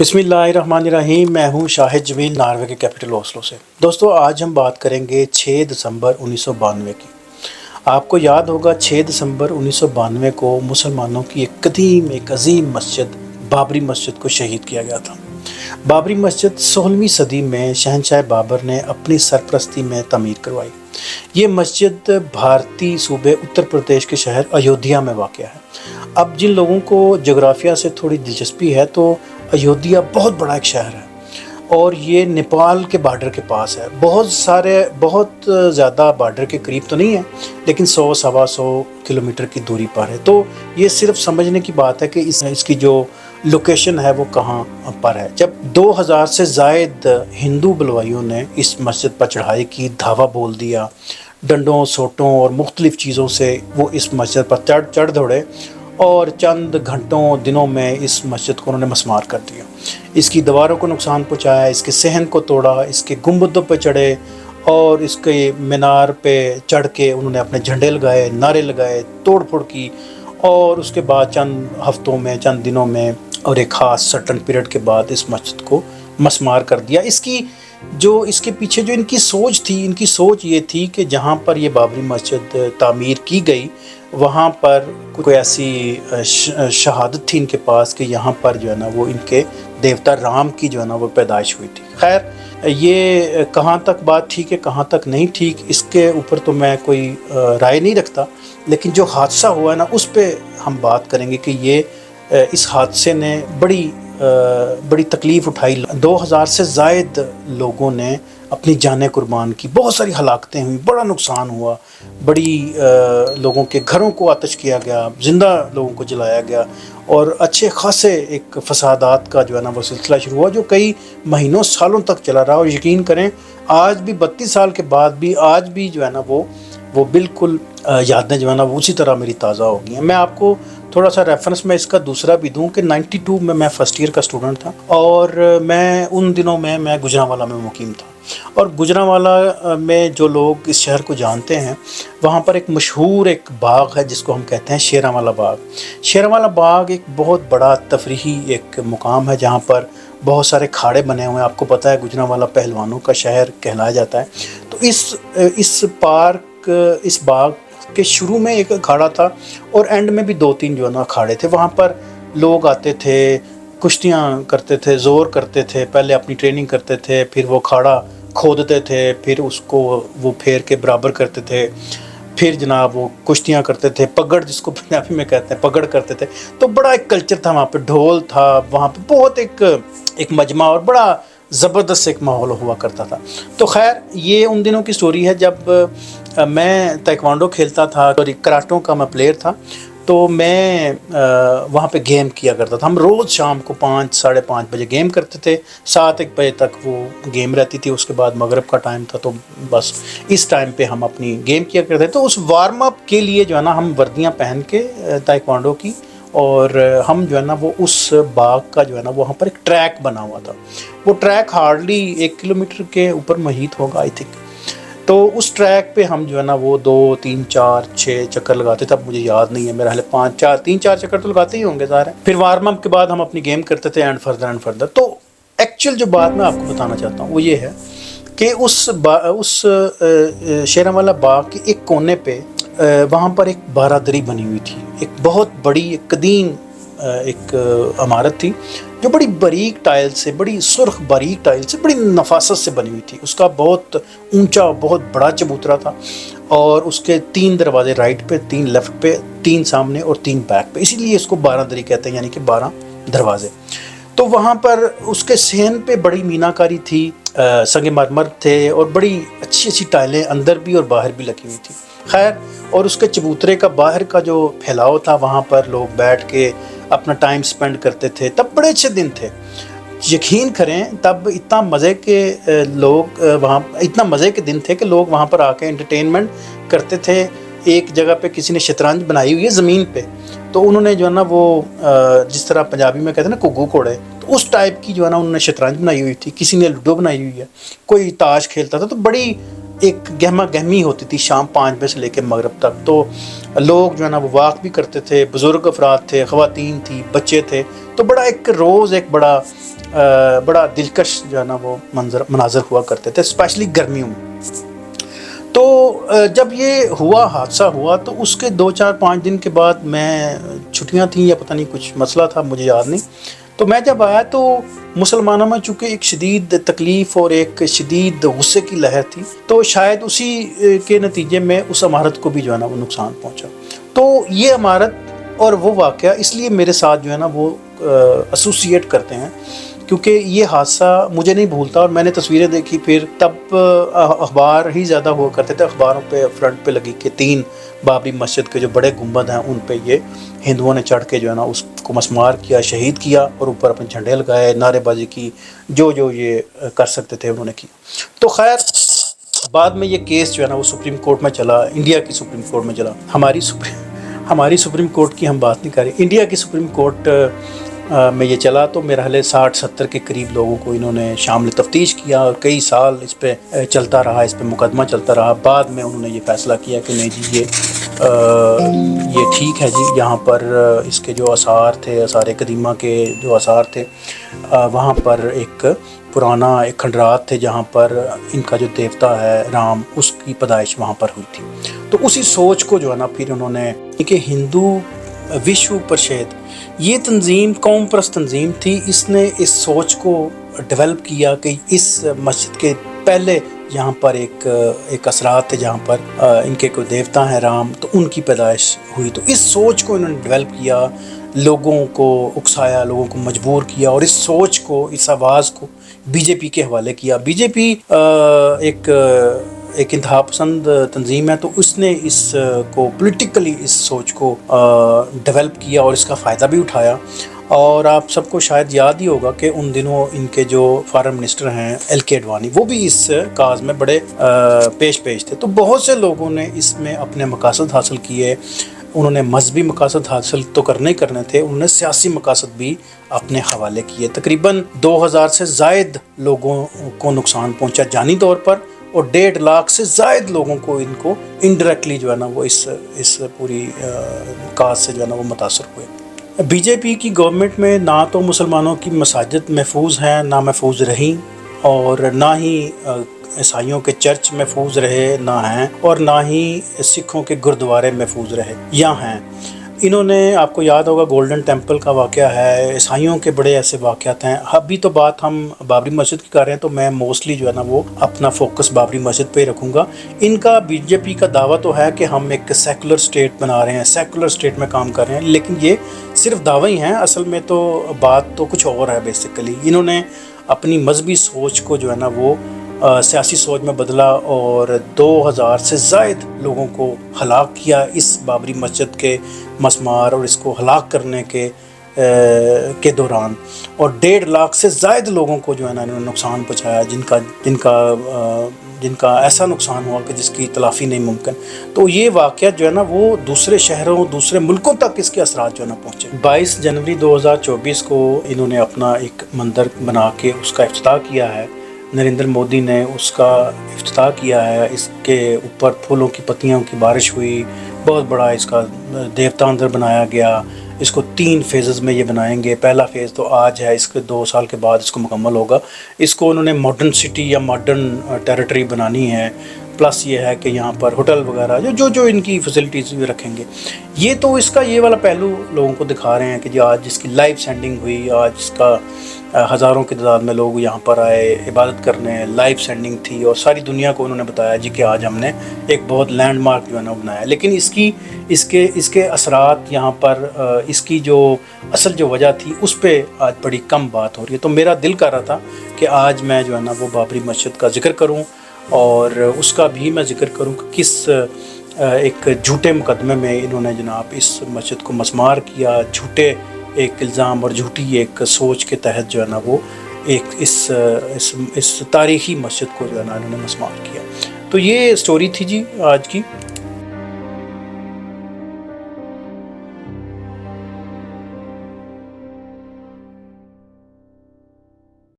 बिस्मिल्लाहिर्रहमानिर्रहीम। मैं हूं शाहिद जमील, नॉर्वे के कैपिटल ओस्लो से। दोस्तों, आज हम बात करेंगे 6 दिसंबर 1992 की। आपको याद होगा 6 दिसंबर 1992 को मुसलमानों की एक कदीम, एक अजीम मस्जिद बाबरी मस्जिद को शहीद किया गया था। बाबरी मस्जिद 16वीं सदी में शहनशाह बाबर ने अपनी सरपरस्ती में तमीर करवाई। ये मस्जिद भारतीय सूबे उत्तर प्रदेश के शहर अयोध्या में वाक़ है। अब जिन लोगों को जोग्राफिया से थोड़ी दिलचस्पी है तो अयोध्या बहुत बड़ा एक शहर है और ये नेपाल के बॉर्डर के पास है। बहुत ज़्यादा बॉर्डर के करीब तो नहीं है, लेकिन 100-125 किलोमीटर की दूरी पर है। तो ये सिर्फ समझने की बात है कि इसकी जो लोकेशन है वो कहाँ पर है। जब 2000 से ज़ायद हिंदू बलवाइयों ने इस मस्जिद पर चढ़ाई की, धावा बोल दिया, डंडों सोटों और मुख्तलिफ़ चीज़ों से वो इस मस्जिद पर चढ़ दौड़े और चंद घंटों दिनों में इस मस्जिद को उन्होंने मस्मार कर दिया। इसकी दीवारों को नुकसान पहुंचाया, इसके सहन को तोड़ा, इसके गुंबदों पर चढ़े और इसके मीनार पे चढ़ के उन्होंने अपने झंडे लगाए, नारे लगाए, तोड़ फोड़ की और उसके बाद चंद हफ्तों में, चंद दिनों में और एक ख़ास सर्टन पीरियड के बाद इस मस्जिद को मस्मार कर दिया। इसके पीछे जो इनकी सोच ये थी कि जहाँ पर ये बाबरी मस्जिद तामीर की गई वहाँ पर कोई ऐसी शहादत थी इनके पास कि यहाँ पर जो है ना वो इनके देवता राम की जो है ना वो पैदाइश हुई थी। खैर, ये कहाँ तक बात ठीक है, कहाँ तक नहीं ठीक, इसके ऊपर तो मैं कोई राय नहीं रखता, लेकिन जो हादसा हुआ है ना उस पर हम बात करेंगे कि इस हादसे ने बड़ी तकलीफ़ उठाई। 2000 से ज़ायद लोगों ने अपनी जानें कुर्बान की, बहुत सारी हलाकतें हुई, बड़ा नुकसान हुआ, लोगों के घरों को आतिश किया गया, ज़िंदा लोगों को जलाया गया और अच्छे खासे एक फसादात का जो है ना वो सिलसिला शुरू हुआ जो कई महीनों सालों तक चला रहा। और यकीन करें, आज भी 32 साल के बाद भी आज भी जो है ना वो बिल्कुल यादें जो है ना वो उसी तरह मेरी ताज़ा हो गई हैं। मैं आपको थोड़ा सा रेफरेंस में इसका दूसरा भी दूं कि 92 में मैं फ़र्स्ट ईयर का स्टूडेंट था और मैं उन दिनों में मैं गुजरांवाला में मुकीम था। और गुजरांवाला में जो लोग इस शहर को जानते हैं, वहाँ पर एक मशहूर एक बाग है जिसको हम कहते हैं शेरांवाला बाग। शेरांवाला बाग एक बहुत बड़ा तफरीही एक मुकाम है जहाँ पर बहुत सारे खाड़े बने हुए हैं। आपको पता है गुजरांवाला पहलवानों का शहर कहलाया जाता है। तो इस बाग के शुरू में एक अखाड़ा था और एंड में भी 2-3 जो है ना अखाड़े थे। वहाँ पर लोग आते थे, कुश्तियाँ करते थे, ज़ोर करते थे, पहले अपनी ट्रेनिंग करते थे, फिर वो अखाड़ा खोदते थे, फिर उसको वो फेर के बराबर करते थे, फिर जनाब वो कुश्तियाँ करते थे, पगड़ जिसको पंजाबी में कहते हैं पगड़ करते थे। तो बड़ा एक कल्चर था वहाँ पे, ढोल था वहाँ पे, बहुत एक मजमा और बड़ा ज़बरदस्त एक माहौल हुआ करता था। तो खैर, ये उन दिनों की स्टोरी है जब मैं ताइक्वांडो खेलता था और कराटों का मैं प्लेयर था। तो मैं वहाँ पे गेम किया करता था। हम रोज़ शाम को 5-5:30 बजे गेम करते थे, 7-1 बजे तक वो गेम रहती थी। उसके बाद मगरिब का टाइम था, तो बस इस टाइम पे हम अपनी गेम किया करते थे। तो उस वार्म अप के लिए जो है ना हम वर्दियाँ पहन के ताइक्वांडो की, और हम जो है ना वो उस बाग का जो है ना वहाँ पर एक ट्रैक बना हुआ था। वो ट्रैक हार्डली 1 किलोमीटर के ऊपर मुहित होगा आई थिंक। तो उस ट्रैक पे हम जो है ना वो 2-3-4-6 चक्कर लगाते थे। अब मुझे याद नहीं है, मेरा हाल 3-4 चक्कर तो लगाते ही होंगे सारे। फिर वार्म अप के बाद हम अपनी गेम करते थे एंड फर्दर। तो एक्चुअल जो बात मैं आपको बताना चाहता हूँ वो ये है कि उस शेरांवाला बाग के एक कोने पे वहाँ पर एक बारादरी बनी हुई थी। एक बहुत बड़ी एक कदीम एक इमारत थी जो बड़ी बारीक टाइल से, बड़ी सुर्ख बारीक टाइल से, बड़ी नफासत से बनी हुई थी। उसका बहुत ऊंचा, बहुत बड़ा चबूतरा था और उसके 3 दरवाजे राइट पे, 3 लेफ़्ट पे, 3 सामने और 3 बैक पे, इसीलिए इसको बारादरी कहते हैं, यानी कि 12 दरवाजे। तो वहाँ पर उसके सहन पे बड़ी मीनाकारी थी, संगमरमर थे और बड़ी अच्छी टाइलें अंदर भी और बाहर भी लगी हुई थी। खैर, और उसके चबूतरे का बाहर का जो फैलाव था, वहाँ पर लोग बैठ के अपना टाइम स्पेंड करते थे। तब बड़े अच्छे दिन थे, यकीन करें। तब इतना मज़े के दिन थे कि लोग वहाँ पर आके एंटरटेनमेंट करते थे। एक जगह पे किसी ने शतरंज बनाई हुई है ज़मीन पे, तो उन्होंने जो है ना वो जिस तरह पंजाबी में कहते हैं ना कुग्गू कोड़े, तो उस टाइप की जो है ना उन्होंने शतरंज बनाई हुई थी। किसी ने लूडो बनाई हुई है, कोई ताश खेलता था। तो बड़ी ایک گہما گہمی ہوتی تھی شام 5 بجے سے لے کے مغرب تک. تو لوگ جو ہے نا وہ واک بھی کرتے تھے, بزرگ افراد تھے, خواتین تھی, بچے تھے. تو بڑا ایک روز ایک بڑا دلکش جو ہے نا وہ مناظر ہوا کرتے تھے, اسپیشلی گرمیوں میں. تو جب یہ حادثہ ہوا تو اس کے 2-4-5 دن کے بعد میں, چھٹیاں تھیں یا پتہ نہیں کچھ مسئلہ تھا, مجھے یاد نہیں. تو میں جب آیا تو مسلمانوں میں چونکہ ایک شدید تکلیف اور ایک شدید غصے کی لہر تھی, تو شاید اسی کے نتیجے میں اس عمارت کو بھی جو ہے نا وہ نقصان پہنچا. تو یہ عمارت اور وہ واقعہ اس لیے میرے ساتھ جو ہے نا وہ ایسوسیٹ کرتے ہیں کیونکہ یہ حادثہ مجھے نہیں بھولتا. اور میں نے تصویریں دیکھی, پھر تب اخبار ہی زیادہ ہوا کرتے تھے, اخباروں پہ فرنٹ پہ لگی کہ 3 بابری مسجد کے جو بڑے گنبد ہیں ان پہ یہ ہندوؤں نے چڑھ کے جو ہے نا اس کو مسمار کیا, شہید کیا, اور اوپر اپنے جھنڈے لگائے, نعرے بازی کی, جو یہ کر سکتے تھے انہوں نے کی. تو خیر بعد میں یہ کیس جو ہے نا وہ سپریم کورٹ میں چلا, انڈیا کی سپریم کورٹ میں چلا. ہماری سپریم کورٹ کی ہم بات نہیں کر رہے, انڈیا کی سپریم کورٹ میں یہ چلا. تو میرا حال 60-70 کے قریب لوگوں کو انہوں نے شامل تفتیش کیا, اور کئی سال اس پہ چلتا رہا, اس پہ مقدمہ چلتا رہا. بعد میں انہوں نے یہ فیصلہ کیا کہ نہیں جی یہ ٹھیک ہے جی, یہاں پر اس کے جو آثار تھے, آثار قدیمہ کے جو آثار تھے, وہاں پر ایک پرانا ایک کھنڈرات تھے جہاں پر ان کا جو دیوتا ہے رام, اس کی پیدائش وہاں پر ہوئی تھی. تو اسی سوچ کو جو ہے نا پھر انہوں نے کہ ہندو وشو پرشید یہ تنظیم قوم پرست تنظیم تھی, اس نے اس سوچ کو ڈیولپ کیا کہ اس مسجد کے پہلے یہاں پر ایک اثرات تھے جہاں پر ان کے کوئی دیوتا ہیں رام, تو ان کی پیدائش ہوئی. تو اس سوچ کو انہوں نے ڈیولپ کیا, لوگوں کو اکسایا, لوگوں کو مجبور کیا, اور اس سوچ کو, اس آواز کو بی جے پی کے حوالے کیا. بی جے پی ایک انتہا پسند تنظیم ہے, تو اس نے اس کو پولیٹیکلی اس سوچ کو ڈیولپ کیا اور اس کا فائدہ بھی اٹھایا. اور آپ سب کو شاید یاد ہی ہوگا کہ ان دنوں ان کے جو فارن منسٹر ہیں ایل کے اڈوانی, وہ بھی اس کاز میں بڑے پیش تھے. تو بہت سے لوگوں نے اس میں اپنے مقاصد حاصل کیے. انہوں نے مذہبی مقاصد حاصل تو کرنے تھے, انہوں نے سیاسی مقاصد بھی اپنے حوالے کیے. تقریباً 2000 سے زائد لوگوں کو نقصان پہنچا جانی طور پر, اور 1.5 لاکھ سے زائد لوگوں کو ان کو انڈائریکٹلی جو ہے نا وہ اس پوری کاز سے جو ہے نا وہ متاثر ہوئے. بی جے پی کی گورنمنٹ میں نہ تو مسلمانوں کی مساجد محفوظ ہیں, نہ محفوظ رہیں, اور نہ ہی عیسائیوں کے چرچ محفوظ رہے نہ ہیں, اور نہ ہی سکھوں کے گردوارے محفوظ رہے یا ہیں. انہوں نے, آپ کو یاد ہوگا گولڈن ٹیمپل کا واقعہ ہے, عیسائیوں کے بڑے ایسے واقعات ہیں. ابھی تو بات ہم بابری مسجد کی کر رہے ہیں, تو میں موسٹلی جو ہے نا وہ اپنا فوکس بابری مسجد پہ ہی رکھوں گا. ان کا بی جے پی کا دعویٰ تو ہے کہ ہم ایک سیکولر اسٹیٹ بنا رہے ہیں, سیکولر اسٹیٹ میں کام کر رہے ہیں, لیکن یہ صرف دعوے ہی ہیں, اصل میں تو بات تو کچھ اور ہے. بیسیکلی انہوں نے اپنی مذہبی سوچ کو جو ہے نا وہ سیاسی سوچ میں بدلا, اور 2000 سے زائد لوگوں کو ہلاک کیا اس بابری مسجد کے مسمار اور اس کو ہلاک کرنے کے دوران, اور 1.5 لاکھ سے زائد لوگوں کو جو ہے نا انہوں نے نقصان پہنچایا, جن کا ایسا نقصان ہوا کہ جس کی تلافی نہیں ممکن. تو یہ واقعہ جو ہے نا وہ دوسرے شہروں, دوسرے ملکوں تک اس کے اثرات جو ہے نا پہنچے. 22 جنوری 2024 کو انہوں نے اپنا ایک مندر بنا کے اس کا افتتاح کیا ہے. نریندر مودی نے اس کا افتتاح کیا ہے, اس کے اوپر پھولوں کی پتیوں کی بارش ہوئی, بہت بڑا اس کا دیوتا اندر بنایا گیا. اس کو 3 فیزز میں یہ بنائیں گے. پہلا فیز تو آج ہے, اس کے 2 سال کے بعد اس کو مکمل ہوگا. اس کو انہوں نے ماڈرن سٹی یا ماڈرن ٹیریٹری بنانی ہے, پلس یہ ہے کہ یہاں پر ہوٹل وغیرہ جو ان کی فیسلٹیز بھی رکھیں گے. یہ تو اس کا یہ والا پہلو لوگوں کو دکھا رہے ہیں کہ جی آج جس کی لائیو سینڈنگ ہوئی, آج اس کا ہزاروں کی تعداد میں لوگ یہاں پر آئے عبادت کرنے, لائیو سینڈنگ تھی, اور ساری دنیا کو انہوں نے بتایا جی کہ آج ہم نے ایک بہت لینڈ مارک جو ہے نا بنایا. لیکن اس کے اثرات یہاں پر, اس کی جو اصل جو وجہ تھی اس پہ آج بڑی کم بات ہو رہی ہے. تو میرا دل کر رہا تھا کہ آج میں جو ہے نا وہ بابری مسجد کا ذکر کروں, اور اس کا بھی میں ذکر کروں کہ کس ایک جھوٹے مقدمے میں انہوں نے جناب اس مسجد کو مسمار کیا, جھوٹے ایک الزام اور جھوٹی ایک سوچ کے تحت جو ہے نا وہ ایک اس تاریخی مسجد کو جو ہے نا انہوں نے مسمار کیا. تو یہ سٹوری تھی جی آج کی.